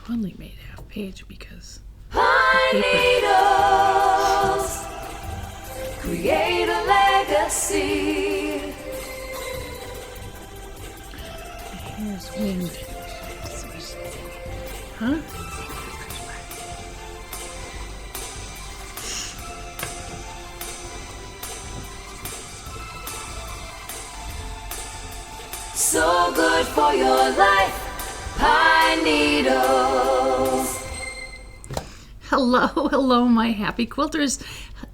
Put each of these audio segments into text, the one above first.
only made half page because Pine needles create a legacy. Here's wind. Huh? So good for your life, pine needles. Hello, my happy quilters.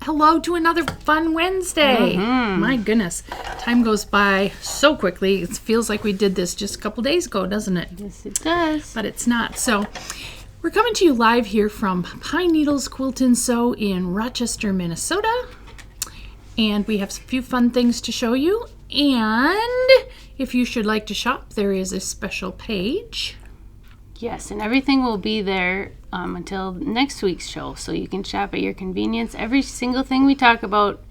Hello to another fun Wednesday. My goodness, time goes by so quickly. It feels like we did this just a couple days ago, doesn't it? Yes, it does. But it's not. So we're coming to you live here from Pine Needles Quilt and Sew in Rochester, Minnesota. And we have a few fun things to show you. And if you should like to shop, there is a special page. Yes, and everything will be there until next week's show, so you can shop at your convenience. Every single thing we talk about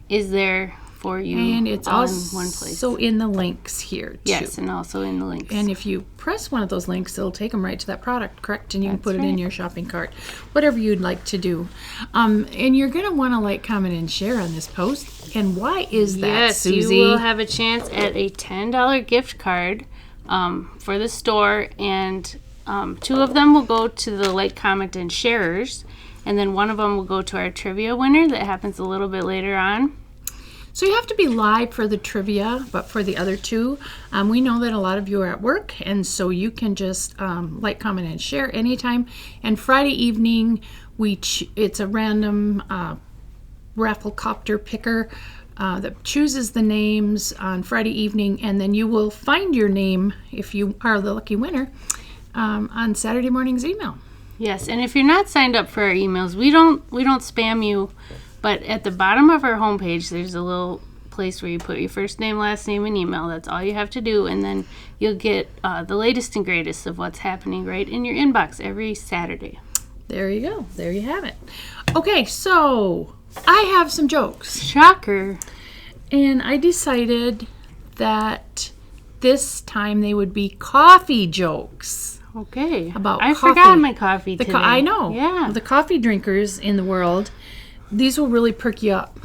is there for you, And it's all also in one place. in the links here, too. Yes, and also in the links. And if you press one of those links, it'll take them right to that product, correct? And you can That's put it in right. your shopping cart, whatever you'd like to do. And you're going to want to like, comment, and share on this post. And why is that, yes, Susie? you will have a chance at a $10 gift card for the store, and 2 of them will go to the like, comment, and sharers, and then 1 of them will go to our trivia winner that happens a little bit later on. So you have to be live for the trivia, but for the other 2, we know that a lot of you are at work, and so you can just like, comment, and share anytime. And Friday evening, it's a random raffle copter picker that chooses the names on Friday evening, and then you will find your name, if you are the lucky winner, on Saturday morning's email. Yes, and if you're not signed up for our emails, we don't spam you, but at the bottom of our homepage, there's a little place where you put your first name, last name, and email. That's all you have to do, and then you'll get the latest and greatest of what's happening right in your inbox every Saturday. There you go. There you have it. Okay, so I have some jokes. Shocker. And I decided that this time they would be coffee jokes. Okay. About I coffee. forgot my coffee today. I know. Yeah. The coffee drinkers in the world, these will really perk you up.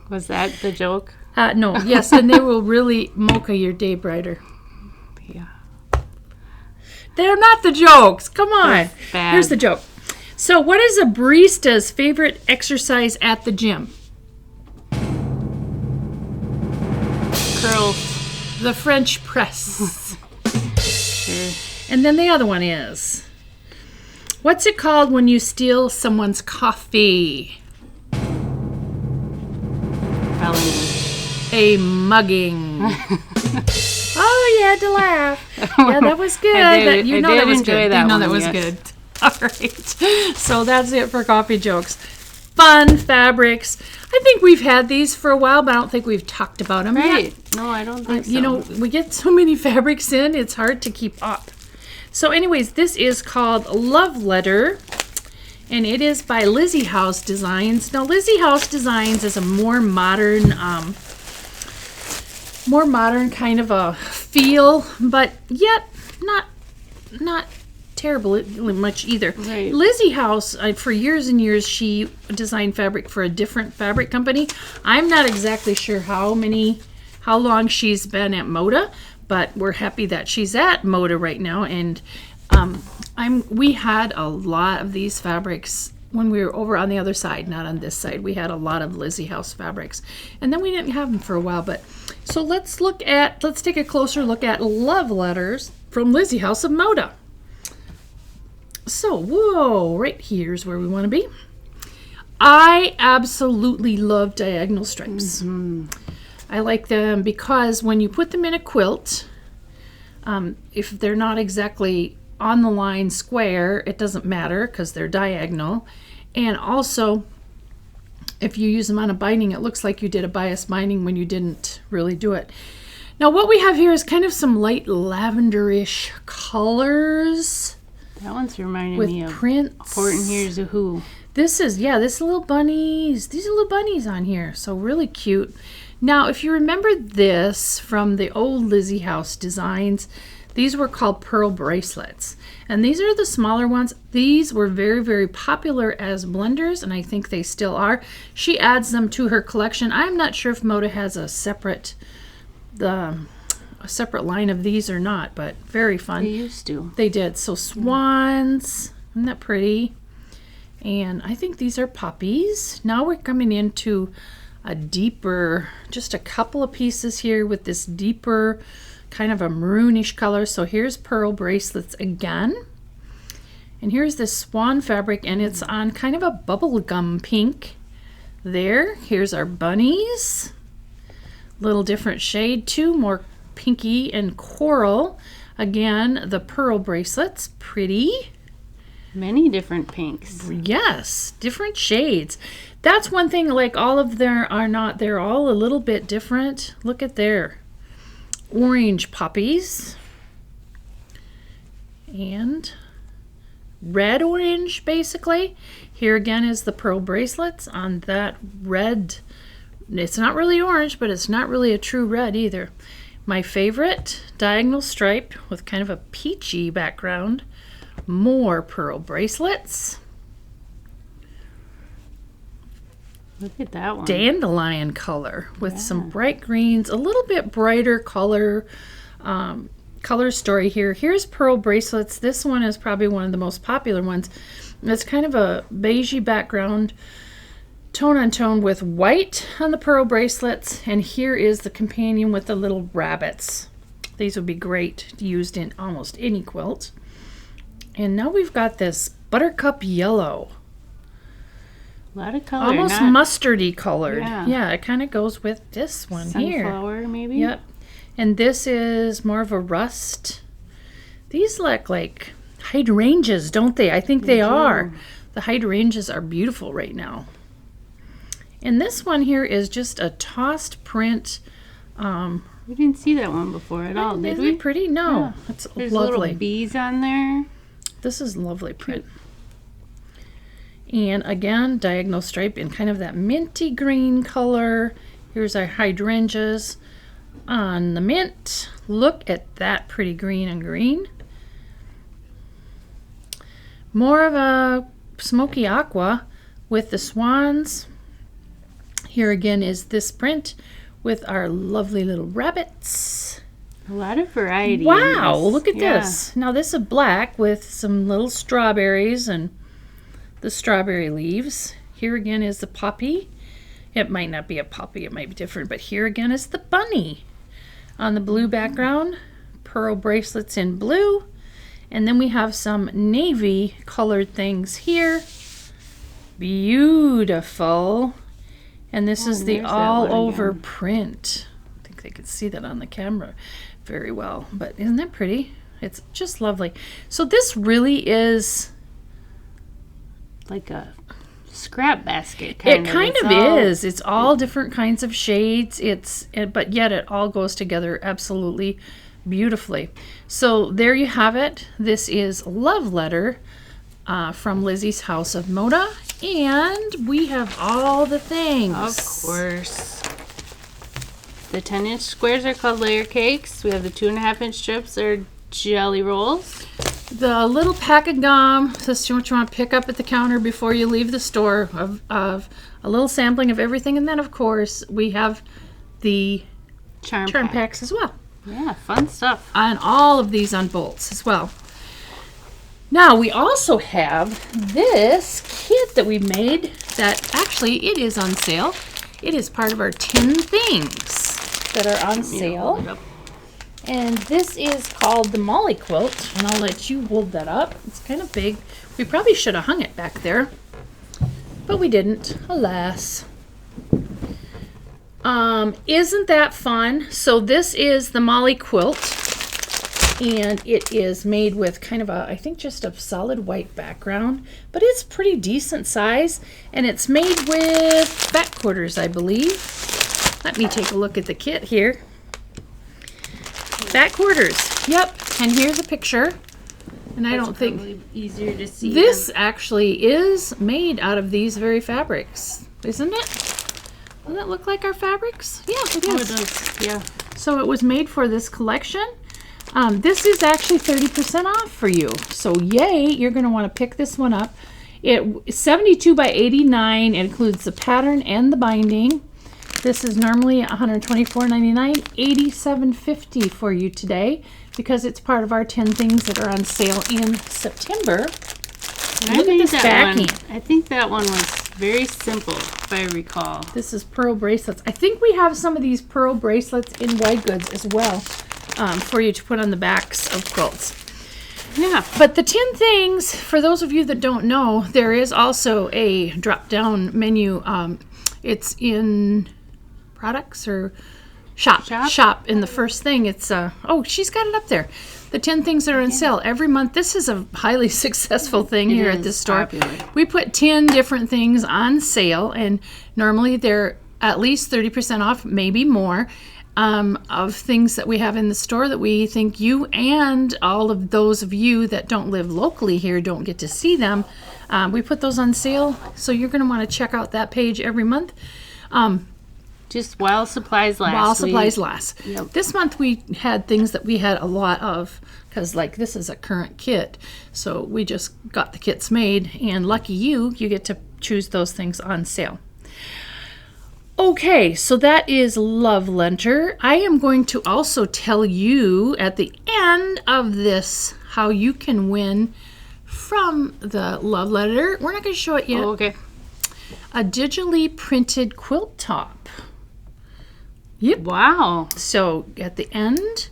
Was that the joke? No, yes, and they will really mocha your day brighter. Yeah. They're not the jokes. Come on. They're bad. Here's the joke. So what is a barista's favorite exercise at the gym? Curls. The French press. Sure. And then the other one is, what's it called when you steal someone's coffee? Felony. A mugging. Oh, you had to laugh. Yeah, that was good. I did- You I know did that was enjoy good. that You know one, that was yes. good. All right. So that's it for coffee jokes. Fun fabrics. I think we've had these for a while, but I don't think we've talked about them Right. yet. No, I don't think so. You know, we get so many fabrics in, it's hard to keep up. So anyways, this is called Love Letter, and it is by Lizzie House Designs. Now, Lizzie House Designs is a more modern kind of a feel, but yet not terribly much either. Right. Lizzie House, for years and years, she designed fabric for a different fabric company. I'm not exactly sure how long she's been at Moda, but we're happy that she's at Moda right now. And we had a lot of these fabrics when we were over on the other side, not on this side. We had a lot of Lizzie House fabrics, and then we didn't have them for a while. But so let's take a closer look at Love Letters from Lizzie House of Moda. So, whoa, right here's where we want to be. I absolutely love diagonal stripes. I like them because when you put them in a quilt, if they're not exactly on the line square, it doesn't matter because they're diagonal. And also, if you use them on a binding, it looks like you did a bias binding when you didn't really do it. Now, what we have here is kind of some light lavenderish colors. That one's reminding With me of prints. Horton Hears a Who. This is little bunnies. These are little bunnies on here. So really cute. Now, if you remember this from the old Lizzie House designs, These were called pearl bracelets. And these are the smaller ones. These were very, very popular as blenders, and I think they still are. She adds them to her collection. I'm not sure if Moda has a separate line of these or not, but very fun. They used to. They did. So swans, isn't that pretty? And I think these are poppies. Now we're coming into a deeper, just a couple of pieces here with this deeper kind of a maroonish color. So here's pearl bracelets again. And here's this swan fabric, and it's on kind of a bubblegum pink there. Here's our bunnies. Little different shade, two more pinky and coral. Again, the pearl bracelets, pretty. Many different pinks. Yes, different shades. That's one thing, like all of them are not, they're all a little bit different. Look at there. Orange poppies. And red orange, basically. Here again is the pearl bracelets on that red. It's not really orange, but it's not really a true red either. My favorite, diagonal stripe with kind of a peachy background. More pearl bracelets. Look at that one. Dandelion color with some bright greens, a little bit brighter color story here. Here's pearl bracelets. This one is probably one of the most popular ones. It's kind of a beigey background, tone on tone with white on the pearl bracelets. And here is the companion with the little rabbits. These would be great used in almost any quilt. And now we've got this buttercup yellow. A lot of color. Almost mustardy colored. Yeah. Yeah, it kind of goes with this one here. Sunflower, maybe? Yep. And this is more of a rust. These look like hydrangeas, don't they? I think they are. The hydrangeas are beautiful right now. And this one here is just a tossed print. We didn't see that one before at all, did Isn't we? it pretty? No. Yeah. It's There's lovely. little bees on there. This is lovely print. And again, diagonal stripe in kind of that minty green color. Here's our hydrangeas on the mint. Look at that pretty green and green. More of a smoky aqua with the swans. Here again is this print with our lovely little rabbits. A lot of variety. Wow, in this. look at Yeah. this. Now this is black with some little strawberries and the strawberry leaves. Here again is the poppy. It might not be a poppy, it might be different, but here again is the bunny on the blue background. Pearl bracelets in blue. And then we have some navy colored things here. Beautiful. And this is the there's that all one over again. print. I think they could see that on the camera very well. But isn't that pretty? It's just lovely. So this really is, Like a scrap basket kind it of. kind It's of all- is. It's all different kinds of shades. But yet it all goes together absolutely beautifully. So there you have it. This is Love Letter from Lizzie's House of Moda. And we have all the things. Of course. The 10-inch squares are called layer cakes. We have the 2.5-inch strips. They're jelly rolls. The little pack of gum, this is what you want to pick up at the counter before you leave the store, of a little sampling of everything. And then, of course, we have the Charm charm pack. packs as well. Yeah, fun stuff. On all of these on bolts as well. Now, we also have this kit that we made that actually it is on sale. It is part of our 10 things that are on sale. Yep. And this is called the Molly Quilt, and I'll let you hold that up. It's kind of big. We probably should have hung it back there, but we didn't, alas. Isn't that fun? So this is the Molly Quilt, and it is made with kind of a, I think just a solid white background, but it's pretty decent size, and it's made with fat quarters, I believe. Let me take a look at the kit here. Fat quarters. Yep. And here's a picture. And I don't think Probably easier to see. this actually is made out of these very fabrics, isn't it? Doesn't it look like our fabrics? Yeah, it Oh, it is. does. Yeah. So it was made for this collection. This is actually 30% off for you. So yay, you're going to want to pick this one up. It's 72 by 89. It includes the pattern and the binding. This is normally $124.99, $87.50 for you today because it's part of our 10 things that are on sale in September. Look at this backing. I think that one was very simple, if I recall. This is pearl bracelets. I think we have some of these pearl bracelets in White Goods as well for you to put on the backs of quilts. Yeah. But the 10 things, for those of you that don't know, there is also a drop-down menu. It's in products or shop. In the first thing, it's oh, she's got it up there. The 10 things that are on sale every month. This is a highly successful thing here at this store. Popular. We put 10 different things on sale, and normally they're at least 30% off, maybe more, of things that we have in the store that we think you and all of those of you that don't live locally here don't get to see them. We put those on sale, so you're going to want to check out that page every month. Just while supplies last. While supplies last. Yep. This month we had things that we had a lot of because like this is a current kit. So we just got the kits made and lucky you get to choose those things on sale. Okay, so that is Love Letter. I am going to also tell you at the end of this how you can win from the Love Letter. We're not going to show it yet. Oh, okay. A digitally printed quilt top. Yep. Wow. So at the end,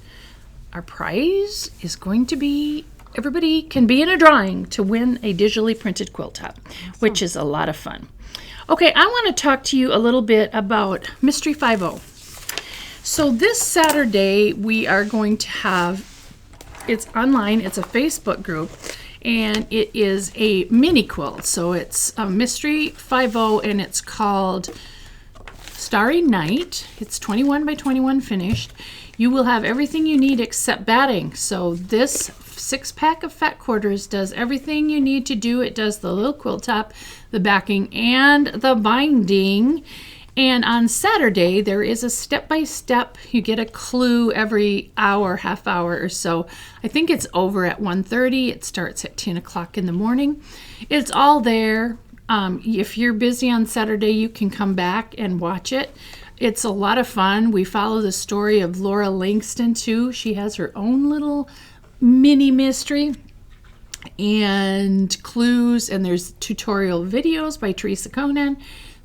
our prize is going to be, everybody can be in a drawing to win a digitally printed quilt top, which is a lot of fun. Okay, I want to talk to you a little bit about Mystery 5-0. So this Saturday, we are going to have, it's online, it's a Facebook group, and it is a mini quilt. So it's a Mystery 5-0, and it's called Starry Night. It's 21 by 21 finished. You will have everything you need except batting. So this 6-pack of fat quarters does everything you need to do. It does the little quilt top, the backing, and the binding. And on Saturday, there is a step-by-step. You get a clue every hour, half hour or so. I think it's over at 1:30. It starts at 10 o'clock in the morning. It's all there. If you're busy on Saturday, you can come back and watch it. It's a lot of fun. We follow the story of Laura Langston, too. She has her own little mini mystery and clues, and there's tutorial videos by Teresa Conan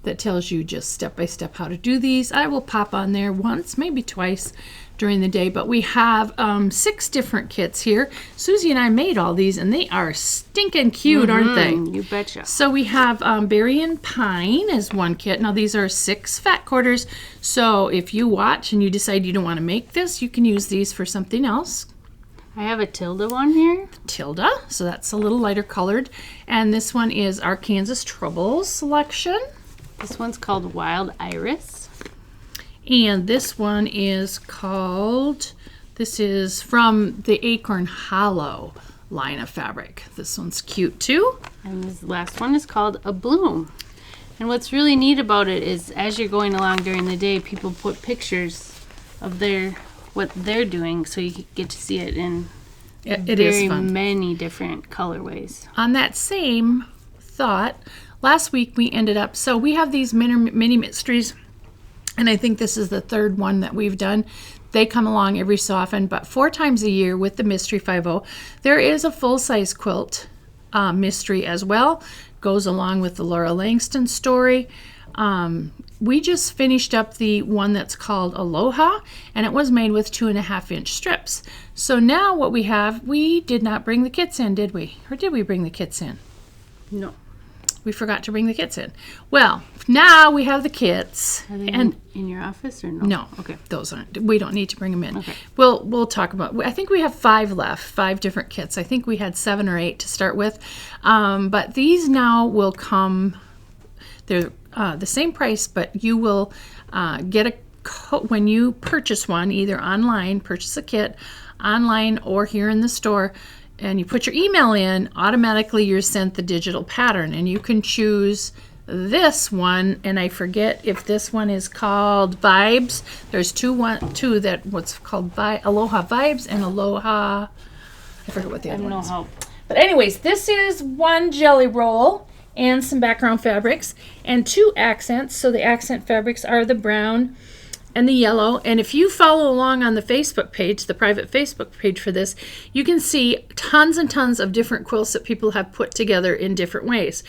that tells you just step-by-step how to do these. I will pop on there once, maybe twice during the day, but we have 6 different kits here. Susie and I made all these, and they are stinking cute, aren't they? You betcha. So we have Berry and Pine as one kit. Now these are 6 fat quarters, so if you watch and you decide you don't want to make this, you can use these for something else. I have a Tilda one here. Tilda, so that's a little lighter colored. And this one is our Kansas Troubles selection. This one's called Wild Iris. And this one is called, this is from the Acorn Hollow line of fabric. This one's cute too. And this last one is called A Bloom. And what's really neat about it is as you're going along during the day, people put pictures of what they're doing, so you get to see it in It is very fun. many different colorways. On that same thought, last week we ended up, so we have these mini mysteries, and I think this is the 3rd one that we've done. They come along every so often, but 4 times a year with the Mystery 5-0, there is a full-size quilt mystery as well. Goes along with the Laura Langston story. We just finished up the one that's called Aloha, and it was made with 2.5-inch strips. So now what we have, we did not bring the kits in, did we? Or did we bring the kits in? No. We forgot to bring the kits in. Well, now we have the kits. Are they And in your office or no? no, Okay. those aren't. We don't need to bring them in. Okay. We'll talk about. I think we have 5 left, 5 different kits. I think we had 7 or 8 to start with, but these now will come. They're the same price, but you will get a when you purchase one, either online, purchase a kit online or here in the store, and you put your email in, automatically you're sent the digital pattern, and you can choose this one, and I forget if this one is called Vibes. There's two that what's called Aloha Vibes and Aloha. I forget what the other one is. help. But anyways, this is one jelly roll and some background fabrics and 2 accents. So the accent fabrics are the brown and the yellow. And if you follow along on the Facebook page, the private Facebook page for this, you can see tons and tons of different quilts that people have put together in different ways.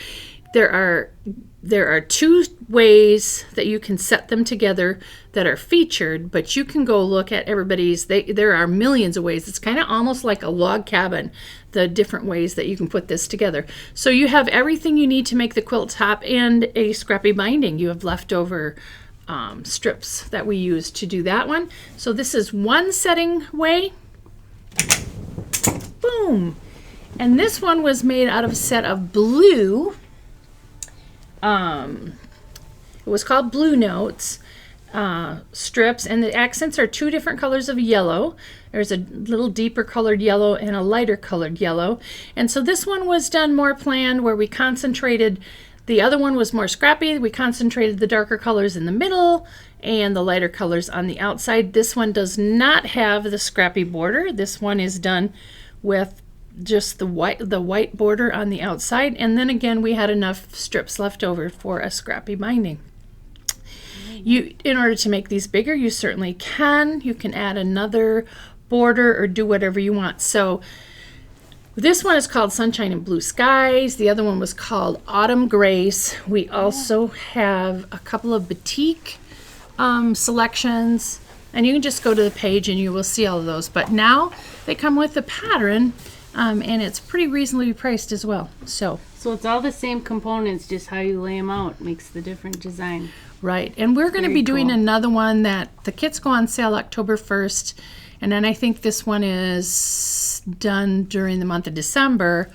There are 2 ways that you can set them together that are featured, but you can go look at everybody's. There are millions of ways. It's kind of almost like a log cabin, the different ways that you can put this together. So you have everything you need to make the quilt top and a scrappy binding. You have leftover strips that we use to do that one. So this is one setting way. Boom. And this one was made out of a set of blue. It was called Blue Notes strips, and the accents are 2 different colors of yellow. There's a little deeper colored yellow and a lighter colored yellow. And so this one was done more planned, where we concentrated. The other one was more scrappy. We concentrated the darker colors in the middle and the lighter colors on the outside. This one does not have the scrappy border. This one is done with just the white border on the outside, and then again we had enough strips left over for a scrappy binding. In order to make these bigger, you certainly can. You can add another border or do whatever you want. So this one is called Sunshine and Blue Skies. The other one was called Autumn Grace. We also have a couple of batik selections, and you can just go to the page and you will see all of those. But now they come with the pattern. And it's pretty reasonably priced as well. So it's all the same components, just how you lay them out makes the different design. Right. And we're going to Very be doing cool. another one that the kits go on sale October 1st. And then I think this one is done during the month of December.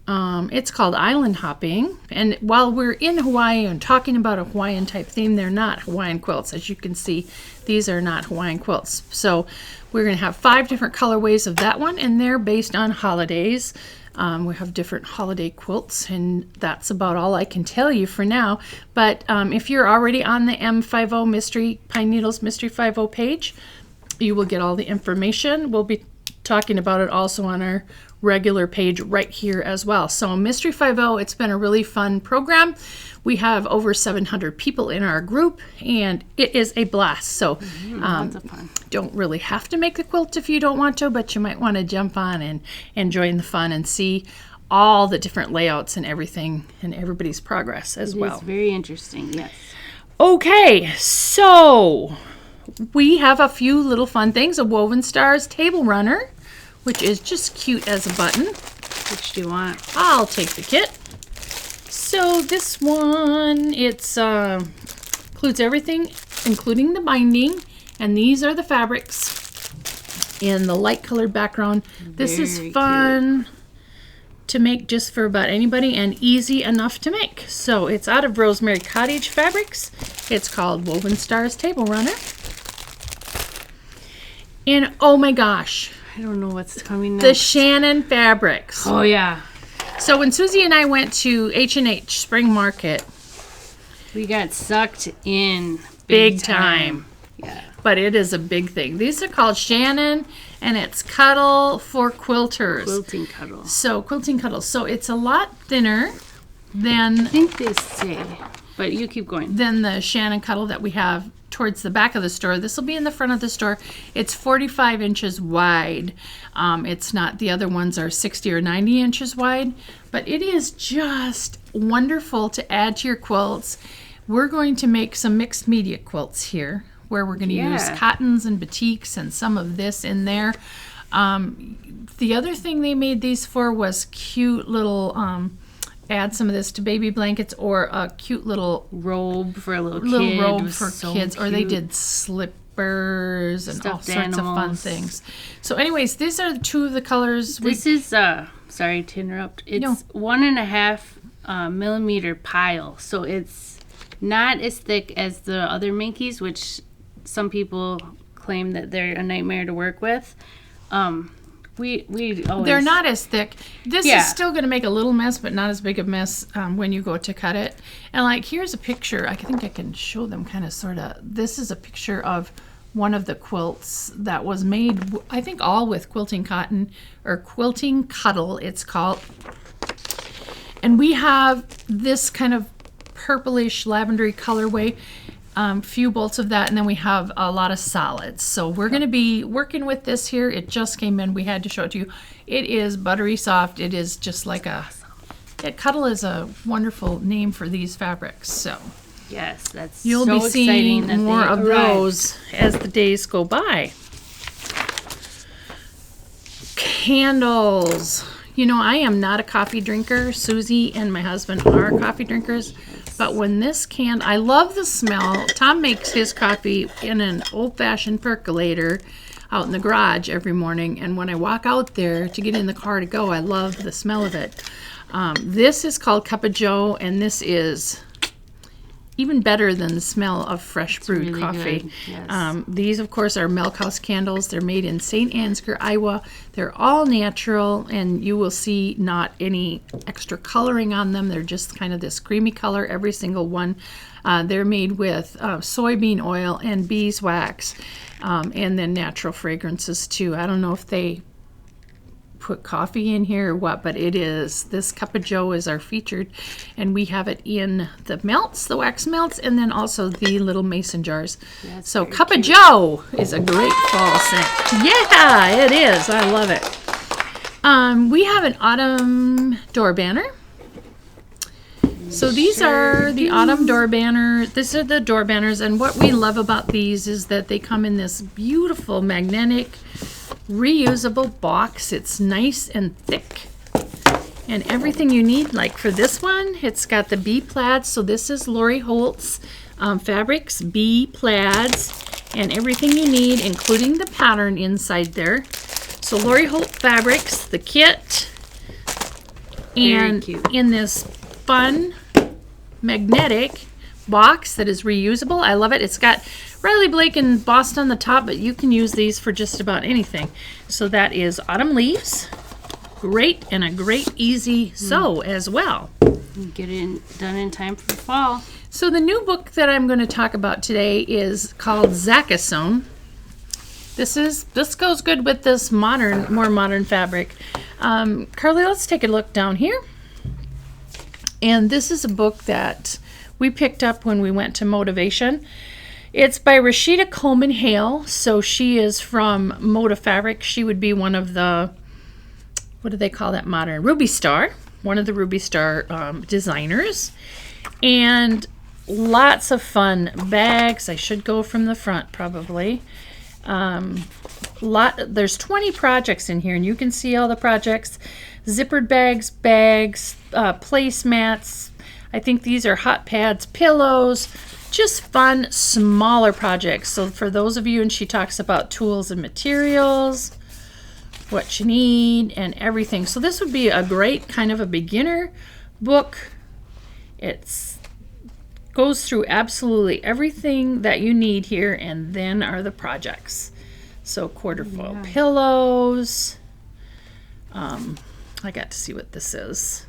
It's called Island Hopping. And while we're in Hawaii and talking about a Hawaiian type theme, they're not Hawaiian quilts. As you can see, these are not Hawaiian quilts. So we're going to have 5 different colorways of that one, and they're based on holidays. We have different holiday quilts, and that's about all I can tell you for now. But if you're already on the M50 Pine Needles Mystery 50 page, you will get all the information. We'll be talking about it also on our regular page right here as well. So Mystery 50, it's been a really fun program. We have over 700 people in our group, and it is a blast. So Lots of fun. don't really have to make the quilt if you don't want to, but you might want to jump on and join the fun and see all the different layouts and everything and everybody's progress as well. It's very interesting, yes. Okay, so we have a few little fun things. A Woven Stars table runner, which is just cute as a button. Which do you want? I'll take the kit. So this one, it's includes everything, including the binding, and these are the fabrics in the light colored background. This is Very fun to make just for about anybody and easy enough to make. So it's out of Rosemary Cottage Fabrics. It's called Woven Stars Table Runner. And oh my gosh, I don't know what's coming the next. Shannon Fabrics. Oh, yeah. So when Susie and I went to H&H Spring Market, We got sucked in big time. Yeah. But it is a big thing. These are called Shannon, and it's Cuddle for Quilters. Quilting cuddle. So quilting cuddles. So it's a lot thinner I than think they say, but you keep going. the Shannon cuddle that we have towards the back of the store. This will be in the front of the store. It's 45 inches wide. It's not, the other ones are 60 or 90 inches wide, but it is just wonderful to add to your quilts. We're going to make some mixed media quilts here, where we're going to use Yeah. cottons and batiks and some of this in there. The other thing they made these for was cute little, add some of this to baby blankets, or a cute little Robe for a little kid. robe was for so kids, or they cute. did slippers and all Stuffed sorts of fun animals. things. So anyways, these are 2 of the colors. This is, sorry to interrupt. It's No. 1.5 millimeter pile. So it's not as thick as the other Minkies, which some people claim that they're a nightmare to work with. We always... They're not as thick. This Yeah. is still going to make a little mess, but not as big a mess when you go to cut it. And like, here's a picture. I think I can show them kind of sort of. This is a picture of one of the quilts that was made, I think all with quilting cotton or quilting cuddle, it's called. And we have this kind of purplish lavendery colorway. Few bolts of that, and then we have a lot of solids. So we're going to be working with this here. It just came in. We had to show it to you. It is buttery soft. It is just like a... Cuddle is a wonderful name for these fabrics. So Yes, that's you'll so be seeing exciting that more they of arrived. those as the days go by. Candles. You know, I am not a coffee drinker. Susie and my husband are coffee drinkers. But when this I love the smell. Tom makes his coffee in an old-fashioned percolator out in the garage every morning. And when I walk out there to get in the car to go, I love the smell of it. This is called Cup of Joe, and this is even better than the smell of fresh brewed really coffee. good, yes. These, of course, are Milk House candles. They're made in St. Ansgar, Iowa. They're all natural, and you will see not any extra coloring on them. They're just kind of this creamy color, every single one. They're made with soybean oil and beeswax, and then natural fragrances, too. I don't know if they put coffee in here or what, but it is. This Cup of Joe is our featured, and we have it in the melts, the wax melts, and then also the little mason jars. That's So very Cup of Joe is a great fall scent. Yeah, it is. I love it. We have an autumn door banner. So these are the autumn door banner. These are the door banners, and what we love about these is that they come in this beautiful magnetic reusable box. It's nice and thick, and everything you need. Like for this one, it's got the bee plaids. So this is Lori Holt's fabrics, bee plaids, and everything you need, including the pattern inside there. So Lori Holt fabrics, the kit, and cute. in this fun magnetic box that is reusable. I love it. It's got Riley Blake embossed on the top, but you can use these for just about anything. So that is Autumn Leaves. Great, and a great easy sew as well. Get it done in time for fall. So the new book that I'm going to talk about today is called Zaccassone. This goes good with this more modern fabric. Carly, let's take a look down here. And this is a book that we picked up when we went to Motivation. It's by Rashida Coleman Hale. So she is from Moda Fabric. She would be one of the, what do they call that modern? Ruby Star. One of the Ruby Star designers. And lots of fun bags. I should go from the front probably. There's 20 projects in here, and you can see all the projects. Zippered bags, placemats. I think these are hot pads, pillows, just fun, smaller projects. So for those of you, and she talks about tools and materials, what you need, and everything. So this would be a great kind of a beginner book. It goes through absolutely everything that you need here, and then are the projects. So quarter foil pillows. I got to see what this is.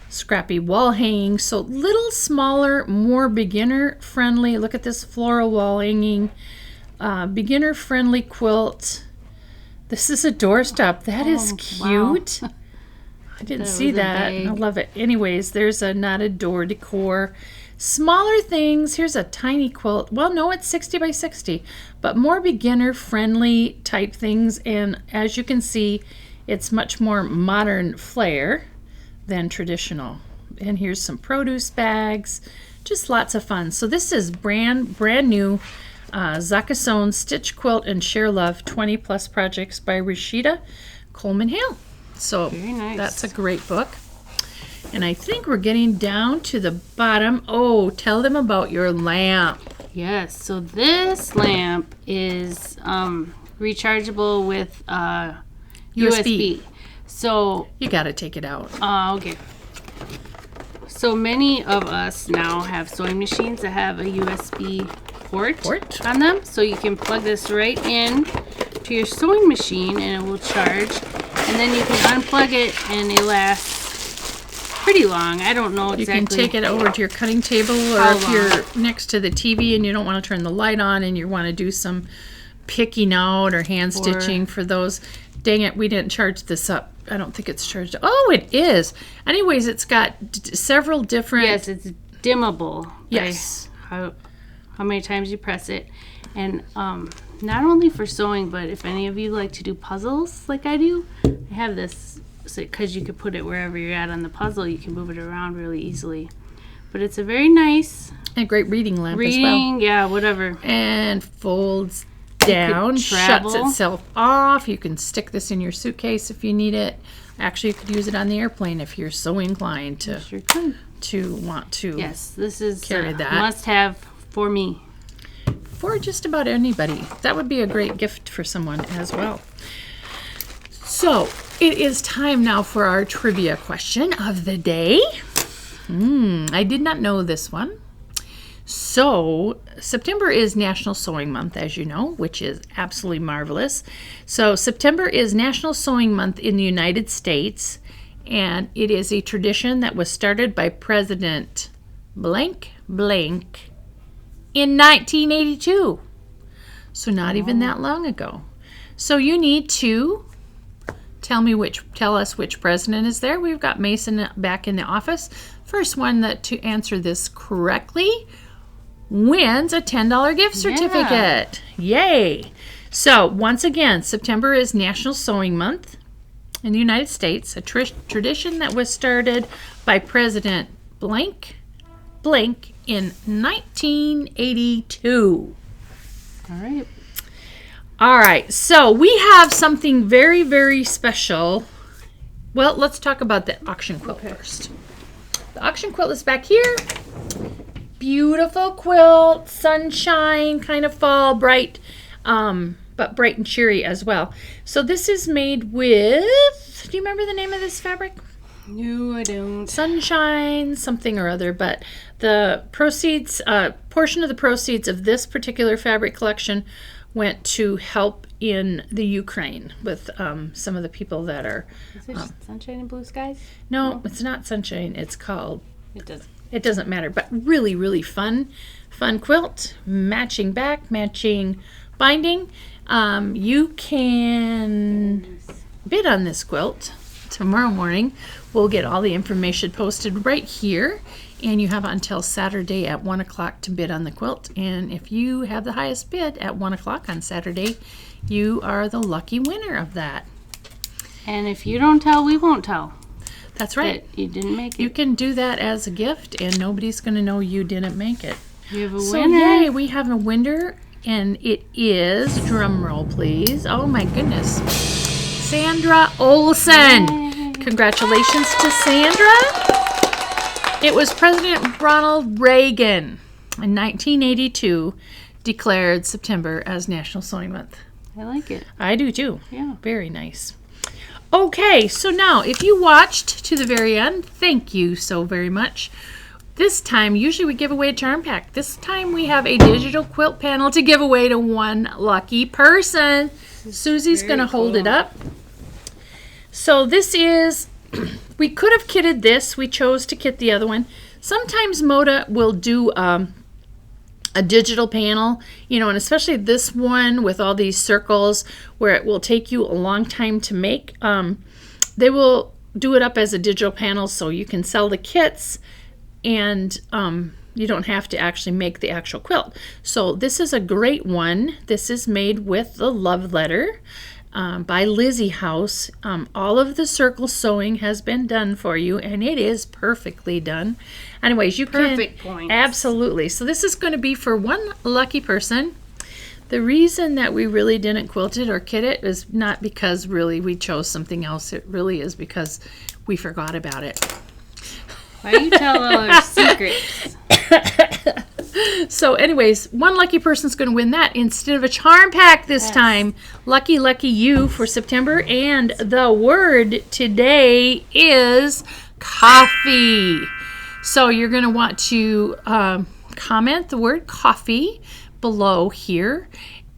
Scrappy wall hanging. So little smaller, more beginner friendly. Look at this floral wall hanging. Beginner friendly quilt. This is a doorstop. That is cute. Wow. I didn't That see was a that. bag. I love it. Anyways, there's a knotted door decor. Smaller things. Here's a tiny quilt. Well, no, it's 60 by 60, but more beginner friendly type things. And as you can see, it's much more modern flair than traditional. And here's some produce bags. Just lots of fun. So this is brand new Zaccassone Stitch Quilt and Share Love 20 Plus Projects by Rashida Coleman Hale. So Very nice. that's a great book. And I think we're getting down to the bottom. Oh, tell them about your lamp. Yes, so this lamp is rechargeable with USB. So, You got to take it out. okay. So many of us now have sewing machines that have a USB port Port? on them. So you can plug this right in to your sewing machine and it will charge. And then you can unplug it and they last pretty long. I don't know exactly. You can take it over to your cutting table, or How if long? you're next to the TV and you don't want to turn the light on and you want to do some picking out or hand stitching for those. Dang it, we didn't charge this up. I don't think it's charged. Oh, it is. Anyways, it's got several different. Yes, it's dimmable. Yes. By how many times you press it. And not only for sewing, but if any of you like to do puzzles like I do, I have this because you could put it wherever you're at on the puzzle. You can move it around really easily. But it's a very nice A great reading lamp as well. yeah, whatever. And folds down, shuts travel. itself off. You can stick this in your suitcase if you need it. Actually, you could use it on the airplane if you're so inclined to Sure could. want to. Yes, this is Carry that. must-have for me. For just about anybody. That would be a great gift for someone as well. So, it is time now for our trivia question of the day. I did not know this one. So, September is National Sewing Month, as you know, which is absolutely marvelous. So, September is National Sewing Month in the United States, and it is a tradition that was started by President blank blank in 1982. So, not even that long ago. So, you need to tell us which president is there. We've got Mason back in the office. First one to answer this correctly wins a $10 gift certificate. Yay! So, once again, September is National Sewing Month in the United States, a tradition that was started by President blank blank in 1982. All right. All right, so we have something very, very special. Well, let's talk about the auction quilt first. The auction quilt is back here. Beautiful quilt, sunshine, kind of fall, bright, but bright and cheery as well. So this is made with, do you remember the name of this fabric? No, I don't. Sunshine, something or other, but the proceeds, portion of the proceeds of this particular fabric collection went to help in the Ukraine with some of the people that are. Is it Sunshine and Blue Skies? No, it's not Sunshine. It's called. It doesn't. It doesn't matter, but really, really fun quilt, matching back, matching binding. You can bid on this quilt tomorrow morning. We'll get all the information posted right here, and you have until Saturday at 1 o'clock to bid on the quilt. And if you have the highest bid at 1 o'clock on Saturday, you are the lucky winner of that. And if you don't tell, we won't tell. That's right. That you didn't make it. You can do that as a gift, and nobody's going to know you didn't make it. You have a So winner. yay, we have a winner, and it is, drum roll please, oh my goodness, Sandra Olson. Yay. Congratulations to Sandra. It was President Ronald Reagan in 1982 declared September as National Sewing Month. I like it. I do too. Yeah. Very nice. Okay, so now if you watched to the very end, thank you so very much. This time, usually we give away a charm pack. This time we have a digital quilt panel to give away to one lucky person. Susie's going to hold it up. So this is, we could have kitted this. We chose to kit the other one. Sometimes Moda will do a digital panel, you know, and especially this one with all these circles where it will take you a long time to make. They will do it up as a digital panel so you can sell the kits, and you don't have to actually make the actual quilt. So this is a great one. This is made with the Love Letter by Lizzie House. All of the circle sewing has been done for you, and it is perfectly done. Anyways, you Perfect can points. absolutely. So this is going to be for one lucky person. The reason that we really didn't quilt it or kit it is not because really we chose something else. It really is because we forgot about it. Why you tell all our secrets? So anyways, one lucky person's going to win that instead of a charm pack this time. Lucky, lucky you for September. And the word today is coffee. So you're going to want to comment the word coffee below here.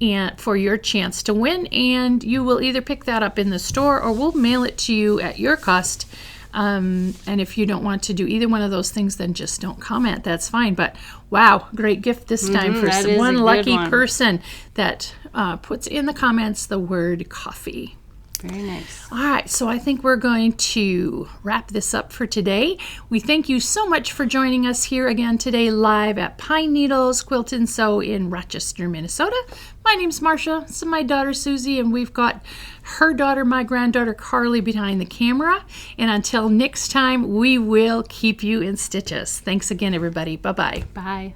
and for your chance to win, and you will either pick that up in the store or we'll mail it to you at your cost. And if you don't want to do either one of those things, then just don't comment. That's fine. But wow, great gift this time for that is one a good lucky one. person that puts in the comments the word coffee. Very nice. All right, so I think we're going to wrap this up for today. We thank you so much for joining us here again today live at Pine Needles Quilt and Sew in Rochester, Minnesota. My name's Marcia, this is my daughter Susie, and we've got her daughter, my granddaughter Carly, behind the camera. And until next time, we will keep you in stitches. Thanks again, everybody. Bye-bye. Bye.